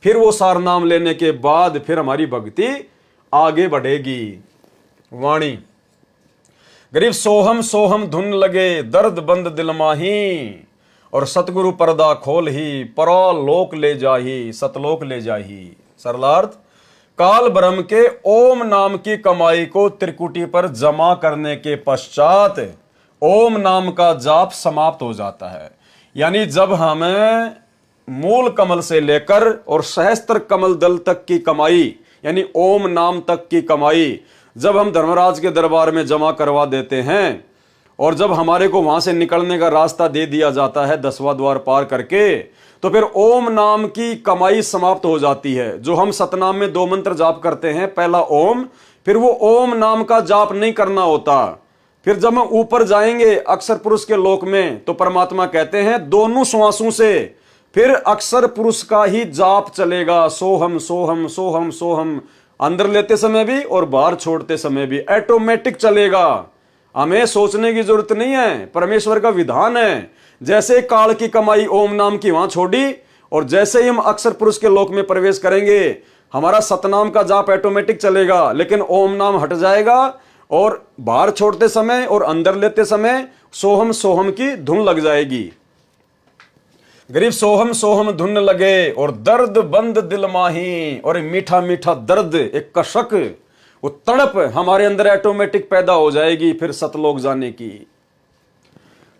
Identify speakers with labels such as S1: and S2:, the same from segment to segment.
S1: फिर वो सार नाम लेने के बाद फिर हमारी भक्ति आगे बढ़ेगी। वाणी गरीब सोहम सोहम धुन लगे, दर्द बंद दिल माही, और सतगुरु पर्दा खोल ही, परलोक ले जाही, सतलोक ले जाही। सरलार्थ, काल ब्रह्म के ओम नाम की कमाई को त्रिकुटी पर जमा करने के पश्चात ओम नाम का जाप समाप्त हो जाता है। यानी जब हमें मूल कमल से लेकर और सहस्त्र कमल दल तक की कमाई, यानी ओम नाम तक की कमाई जब हम धर्मराज के दरबार में जमा करवा देते हैं और जब हमारे को वहां से निकलने का रास्ता दे दिया जाता है 10वां द्वार पार करके, तो फिर ओम नाम की कमाई समाप्त हो जाती है। जो हम सतनाम में 2 मंत्र जाप करते हैं, पहला ओम, फिर वो ओम नाम का जाप नहीं करना होता। फिर जब हम ऊपर जाएंगे अक्षर पुरुष के लोक में, तो परमात्मा कहते हैं दोनों श्वासों से फिर अक्षर पुरुष का ही जाप चलेगा। सोहम सोहम सोहम सोहम, अंदर लेते समय भी और बाहर छोड़ते समय भी ऑटोमेटिक चलेगा। हमें सोचने की जरूरत नहीं है, परमेश्वर का विधान है। जैसे काल की कमाई ओम नाम की वहां छोड़ी और जैसे ही हम अक्षर पुरुष के लोक में प्रवेश करेंगे, हमारा सतनाम का जाप ऑटोमेटिक चलेगा, लेकिन ओम नाम हट जाएगा और बाहर छोड़ते समय और अंदर लेते समय सोहम सोहम की धुन लग जाएगी। गरीब सोहम सोहम धुन लगे और दर्द बंद दिल माही, और मीठा मीठा दर्द, एक कशक, वो तड़प हमारे अंदर ऑटोमेटिक पैदा हो जाएगी फिर सतलोक जाने की।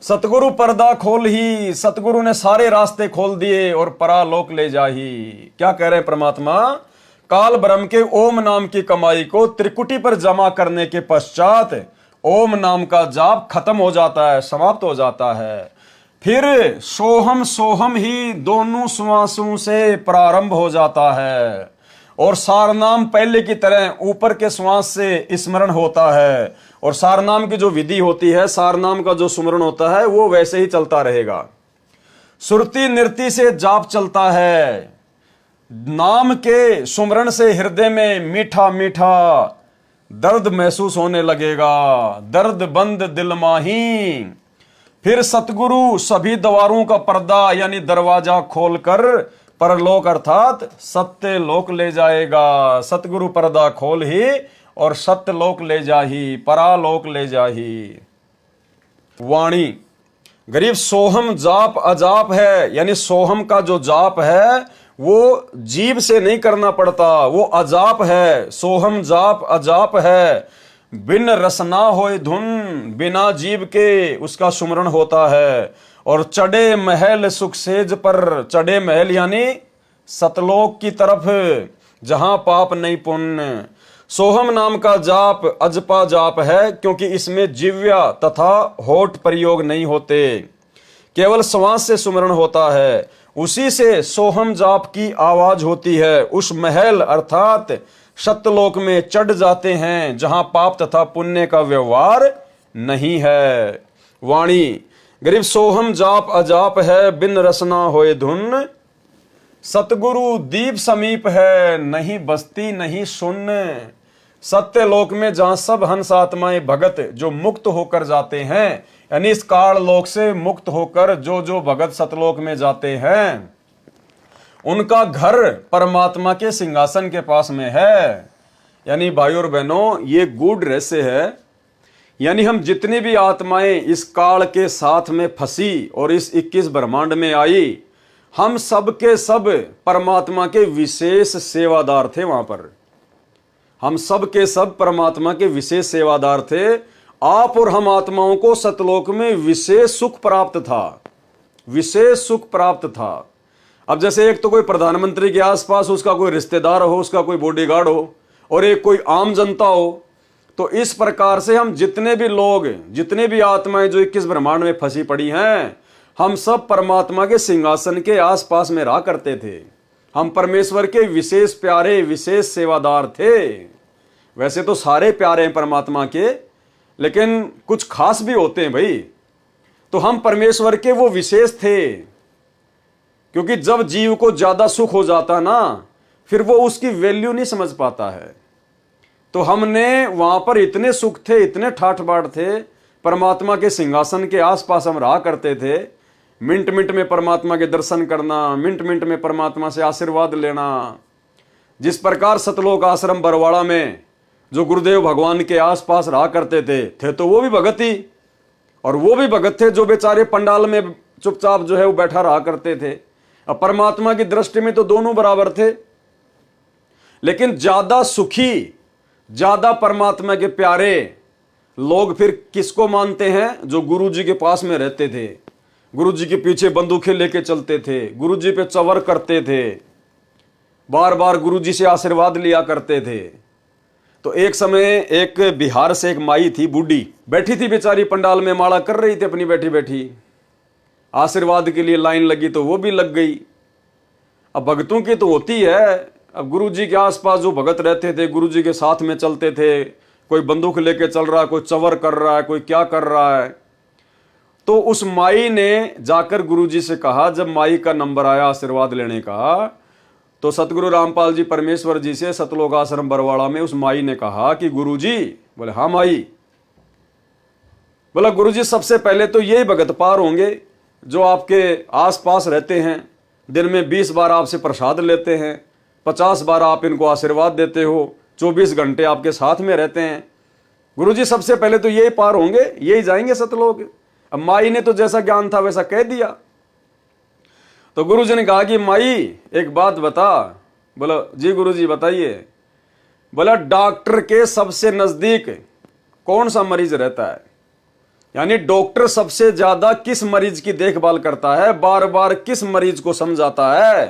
S1: सतगुरु पर्दा खोल ही, सतगुरु ने सारे रास्ते खोल दिए और परालोक ले जाही। क्या कह रहे हैं परमात्मा? काल ब्रह्म के ओम नाम की कमाई को त्रिकुटी पर जमा करने के पश्चात ओम नाम का जाप खत्म हो जाता है, समाप्त हो जाता है। फिर सोहम सोहम ही दोनों श्वासों से प्रारंभ हो जाता है और सारनाम पहले की तरह ऊपर के श्वास से स्मरण होता है। और सारनाम की जो विधि होती है, सारनाम का जो सुमरण होता है, वो वैसे ही चलता रहेगा। सुरती नृत्य से जाप चलता है। नाम के सुमरण से हृदय में मीठा मीठा दर्द महसूस होने लगेगा। दर्द बंद दिल माही। फिर सतगुरु सभी द्वारों का पर्दा यानी दरवाजा खोलकर परलोक अर्थात सत्य लोक ले जाएगा। सतगुरु पर्दा खोल ही और सत्य लोक ले जाही, परालोक ले जाही। वाणी गरीब सोहम जाप अजाप है, यानी सोहम का जो जाप है वो जीभ से नहीं करना पड़ता, वो अजाप है। सोहम जाप अजाप है, बिन रसना होए धुन, बिना जीव के उसका सुमरण होता है। और चढ़े महल सुख सेज पर, चढ़े महल यानी सतलोक की तरफ जहां पाप नहीं पुण्य। सोहम नाम का जाप अजपा जाप है, क्योंकि इसमें जिव्या तथा होठ प्रयोग नहीं होते, केवल श्वास से सुमरण होता है। उसी से सोहम जाप की आवाज होती है। उस महल अर्थात सत्यलोक में चढ़ जाते हैं जहां पाप तथा पुण्य का व्यवहार नहीं है। वाणी गरीब सोहम जाप अजाप है, बिन रसना होए धुन। सतगुरु दीप समीप है, नहीं बस्ती नहीं शून्य। सत्यलोक में जहां सब हंस आत्माएं भगत जो मुक्त होकर जाते हैं, यानी इस काल लोक से मुक्त होकर जो जो भगत सतलोक में जाते हैं, उनका घर परमात्मा के सिंहासन के पास में है। यानी भाइयों और बहनों, ये गूढ़ रहस्य है। यानी हम जितनी भी आत्माएं इस काल के साथ में फंसी और इस 21 ब्रह्मांड में आई, हम सब के सब परमात्मा के विशेष सेवादार थे। वहां पर हम सब के सब परमात्मा के विशेष सेवादार थे। आप और हम आत्माओं को सतलोक में विशेष सुख प्राप्त था, विशेष सुख प्राप्त था। अब जैसे एक तो कोई प्रधानमंत्री के आसपास उसका कोई रिश्तेदार हो, उसका कोई बॉडीगार्ड हो, और एक कोई आम जनता हो, तो इस प्रकार से हम जितने भी लोग, जितने भी आत्माएं जो 21 ब्रह्मांड में फंसी पड़ी हैं, हम सब परमात्मा के सिंहासन के आसपास में रहा करते थे। हम परमेश्वर के विशेष प्यारे, विशेष सेवादार थे। वैसे तो सारे प्यारे हैं परमात्मा के, लेकिन कुछ खास भी होते हैं भाई। तो हम परमेश्वर के वो विशेष थे, क्योंकि जब जीव को ज्यादा सुख हो जाता ना, फिर वो उसकी वैल्यू नहीं समझ पाता है। तो हमने वहां पर इतने सुख थे, इतने ठाठ बाट थे, परमात्मा के सिंहासन के आसपास हम रहा करते थे। मिनट मिनट में परमात्मा के दर्शन करना, मिनट मिनट में परमात्मा से आशीर्वाद लेना। जिस प्रकार सतलोक आश्रम बरवाड़ा में जो गुरुदेव भगवान के आसपास रहा करते थे तो वो भी भगत ही, और वो भी भगत थे जो बेचारे पंडाल में चुपचाप जो है वो बैठा रहा करते थे। अब परमात्मा की दृष्टि में तो दोनों बराबर थे, लेकिन ज्यादा सुखी, ज्यादा परमात्मा के प्यारे लोग फिर किसको मानते हैं? जो गुरु जी के पास में रहते थे, गुरु जी के पीछे बंदूकें लेके चलते थे, गुरु जी पे चवर करते थे, बार बार गुरु जी से आशीर्वाद लिया करते थे। तो एक समय एक बिहार से एक माई थी, बूढ़ी बैठी थी बेचारी, पंडाल में माला कर रही थी अपनी बैठी बैठी, आशीर्वाद के लिए लाइन लगी तो वो भी लग गई। अब भगतों की तो होती है, अब गुरु जी के आसपास जो भगत रहते थे, गुरु जी के साथ में चलते थे, कोई बंदूक लेके चल रहा है, कोई चवर कर रहा है, कोई क्या कर रहा है। तो उस माई ने जाकर गुरु जी से कहा, जब माई का नंबर आया आशीर्वाद लेने का, तो सतगुरु रामपाल जी परमेश्वर जी से सतलोक आश्रम बरवाड़ा में उस माई ने कहा कि गुरु जी, बोले हाँ माई, बोला गुरु जी सबसे पहले तो यही भगत पार होंगे जो आपके आसपास रहते हैं, दिन में 20 बार आपसे प्रसाद लेते हैं, 50 बार आप इनको आशीर्वाद देते हो, 24 घंटे आपके साथ में रहते हैं। गुरु जी सबसे पहले तो यही पार होंगे, यही जाएंगे सतलोक। अब माई ने तो जैसा ज्ञान था वैसा कह दिया। तो गुरु जी ने कहा कि माई एक बात बता। बोला जी गुरु जी बताइए। बोला डॉक्टर के सबसे नजदीक कौन सा मरीज रहता है, यानी डॉक्टर सबसे ज्यादा किस मरीज की देखभाल करता है, बार बार किस मरीज को समझाता है।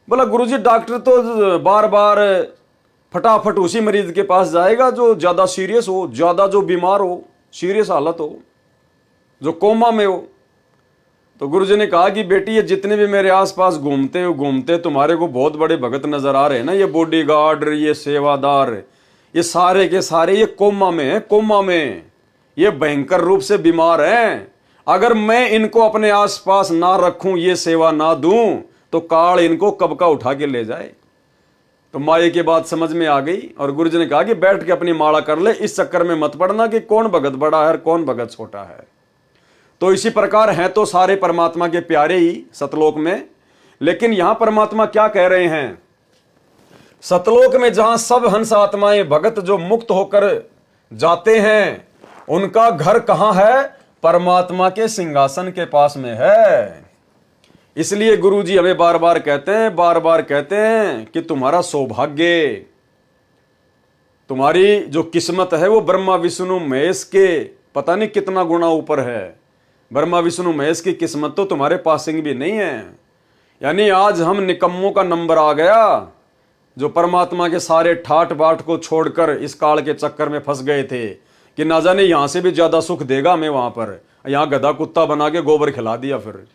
S1: बोला गुरुजी डॉक्टर तो बार बार फटाफट उसी मरीज के पास जाएगा जो ज्यादा सीरियस हो, ज्यादा जो बीमार हो, सीरियस हालत हो, जो कोमा में हो। तो गुरुजी ने कहा कि बेटी ये जितने भी मेरे आसपास घूमते तुम्हारे को बहुत बड़े भगत नजर आ रहे हैं ना, ये बॉडीगार्ड, ये सेवादार, ये सारे के सारे ये कोमा में है, कोमा में ये भयंकर रूप से बीमार हैं। अगर मैं इनको अपने आसपास ना रखूं, ये सेवा ना दूं, तो काल इनको कब का उठा के ले जाए। तो माई की बात समझ में आ गई और गुरुजी ने कहा कि बैठ के अपनी माला कर ले, इस चक्कर में मत पड़ना कि कौन भगत बड़ा है और कौन भगत छोटा है। तो इसी प्रकार हैं तो सारे परमात्मा के प्यारे ही सतलोक में, लेकिन यहां परमात्मा क्या कह रहे हैं, सतलोक में जहां सब हंस आत्माएं भगत जो मुक्त होकर जाते हैं, उनका घर कहां है, परमात्मा के सिंहासन के पास में है। इसलिए गुरुजी हमें बार बार कहते हैं कि तुम्हारा सौभाग्य, तुम्हारी जो किस्मत है वो ब्रह्मा विष्णु महेश के पता नहीं कितना गुना ऊपर है। ब्रह्मा विष्णु महेश की किस्मत तो तुम्हारे पासिंग भी नहीं है। यानी आज हम निकम्मों का नंबर आ गया, जो परमात्मा के सारे ठाट बाट को छोड़कर इस काल के चक्कर में फंस गए थे कि ना जाने यहां से भी ज्यादा सुख देगा हमें वहां पर, यहां गधा कुत्ता बना के गोबर खिला दिया। फिर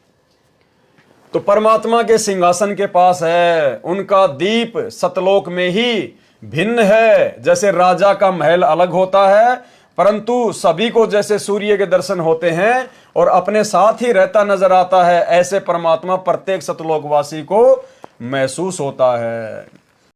S1: तो परमात्मा के सिंहासन के पास है, उनका दीप सतलोक में ही भिन्न है। जैसे राजा का महल अलग होता है, परंतु सभी को जैसे सूर्य के दर्शन होते हैं और अपने साथ ही रहता नजर आता है, ऐसे परमात्मा प्रत्येक सतलोकवासी को महसूस होता है।